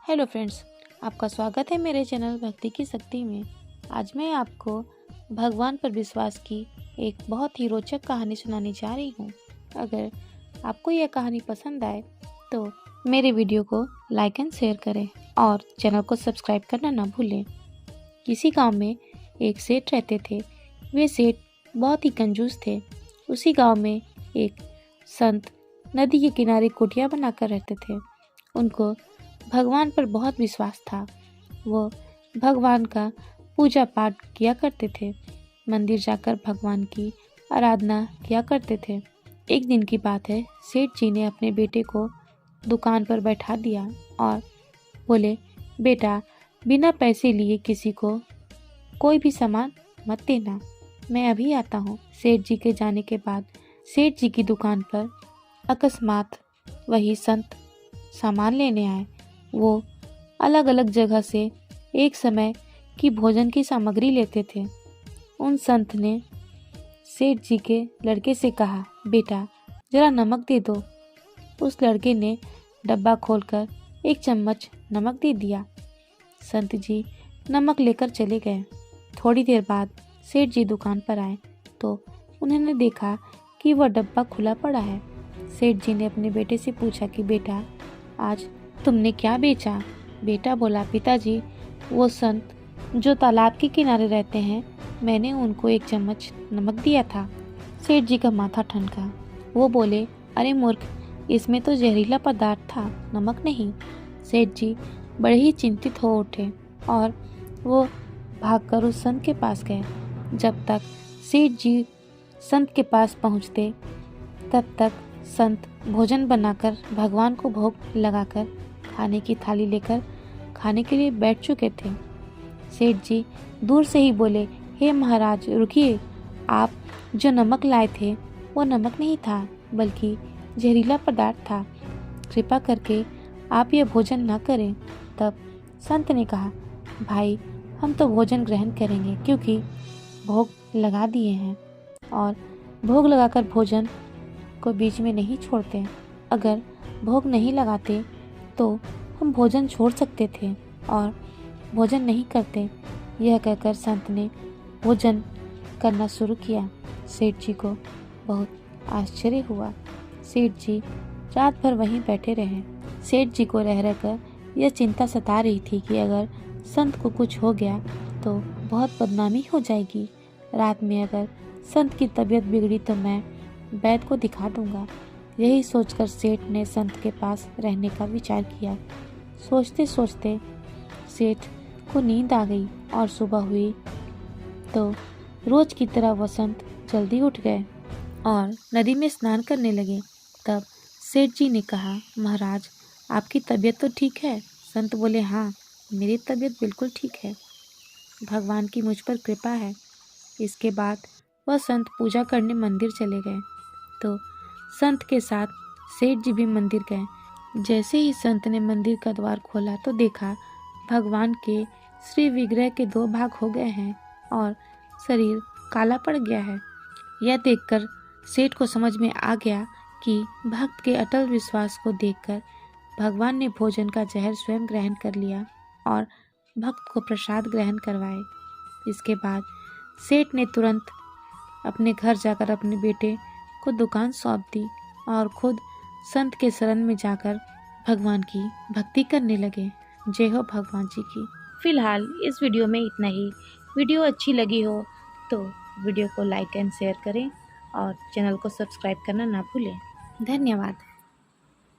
Hello friends, आपका स्वागत है मेरे चैनल भक्ति की शक्ति में। आज मैं आपको भगवान पर विश्वास की एक बहुत ही रोचक कहानी सुनाने जा रही हूँ। अगर आपको यह कहानी पसंद आए तो मेरे वीडियो को लाइक एंड शेयर करें और चैनल को सब्सक्राइब करना ना भूलें। किसी गांव में एक सेठ रहते थे। वे सेठ बहुत ही कंजूस थे। उसी गांव में एक संत नदी के किनारे कुटिया बनाकर रहते थे। उनको भगवान पर बहुत विश्वास था। वो भगवान का पूजा पाठ किया करते थे। मंदिर जाकर भगवान की आराधना किया करते थे। एक दिन की बात है, सेठ जी ने अपने बेटे को दुकान पर बैठा दिया और बोले, बेटा, बिना पैसे लिए किसी को कोई भी सामान मत देना, मैं अभी आता हूँ। सेठ जी के जाने के बाद सेठ जी की दुकान पर अकस्मात वही संत सामान लेने आए। वो अलग अलग जगह से एक समय की भोजन की सामग्री लेते थे। उन संत ने सेठ जी के लड़के से कहा, बेटा, जरा नमक दे दो। उस लड़के ने डब्बा खोलकर एक चम्मच नमक दे दिया। संत जी नमक लेकर चले गए। थोड़ी देर बाद सेठ जी दुकान पर आए तो उन्होंने देखा कि वह डब्बा खुला पड़ा है। सेठ जी ने अपने बेटे से पूछा कि बेटा, आज तुमने क्या बेचा? बेटा बोला, पिताजी, वो संत जो तालाब के किनारे रहते हैं, मैंने उनको एक चम्मच नमक दिया था। सेठ जी का माथा ठनका। वो बोले, अरे मूर्ख, इसमें तो जहरीला पदार्थ था, नमक नहीं। सेठ जी बड़े ही चिंतित हो उठे और वो भागकर उस संत के पास गए। जब तक सेठ जी संत के पास पहुंचते तब तक संत भोजन बनाकर भगवान को भोग लगाकर खाने की थाली लेकर खाने के लिए बैठ चुके थे। सेठ जी दूर से ही बोले, हे महाराज, रुकिए, आप जो नमक लाए थे वो नमक नहीं था, बल्कि जहरीला पदार्थ था। कृपा करके आप यह भोजन न करें। तब संत ने कहा, भाई, हम तो भोजन ग्रहण करेंगे, क्योंकि भोग लगा दिए हैं और भोग लगाकर भोजन को बीच में नहीं छोड़ते। अगर भोग नहीं लगाते तो हम भोजन छोड़ सकते थे और भोजन नहीं करते। यह कहकर संत ने भोजन करना शुरू किया। सेठ जी को बहुत आश्चर्य हुआ। सेठ जी रात भर वहीं बैठे रहे। सेठ जी को रह रहकर यह चिंता सता रही थी कि अगर संत को कुछ हो गया तो बहुत बदनामी हो जाएगी। रात में अगर संत की तबीयत बिगड़ी तो मैं वैद्य को दिखा दूंगा। यही सोचकर सेठ ने संत के पास रहने का विचार किया। सोचते सोचते सेठ को नींद आ गई और सुबह हुई तो रोज की तरह वह संत जल्दी उठ गए और नदी में स्नान करने लगे। तब सेठ जी ने कहा, महाराज, आपकी तबीयत तो ठीक है? संत बोले, हाँ, मेरी तबीयत बिल्कुल ठीक है, भगवान की मुझ पर कृपा है। इसके बाद वह संत पूजा करने मंदिर चले गए तो संत के साथ सेठ जी भी मंदिर गए। जैसे ही संत ने मंदिर का द्वार खोला तो देखा भगवान के श्री विग्रह के 2 भाग हो गए हैं और शरीर काला पड़ गया है। यह देखकर सेठ को समझ में आ गया कि भक्त के अटल विश्वास को देखकर भगवान ने भोजन का जहर स्वयं ग्रहण कर लिया और भक्त को प्रसाद ग्रहण करवाए। इसके बाद सेठ ने तुरंत अपने घर जाकर अपने बेटे को दुकान सौंप दी और खुद संत के शरण में जाकर भगवान की भक्ति करने लगे। जय हो भगवान जी की। फिलहाल इस वीडियो में इतना ही। वीडियो अच्छी लगी हो तो वीडियो को लाइक एंड शेयर करें और चैनल को सब्सक्राइब करना ना भूलें। धन्यवाद।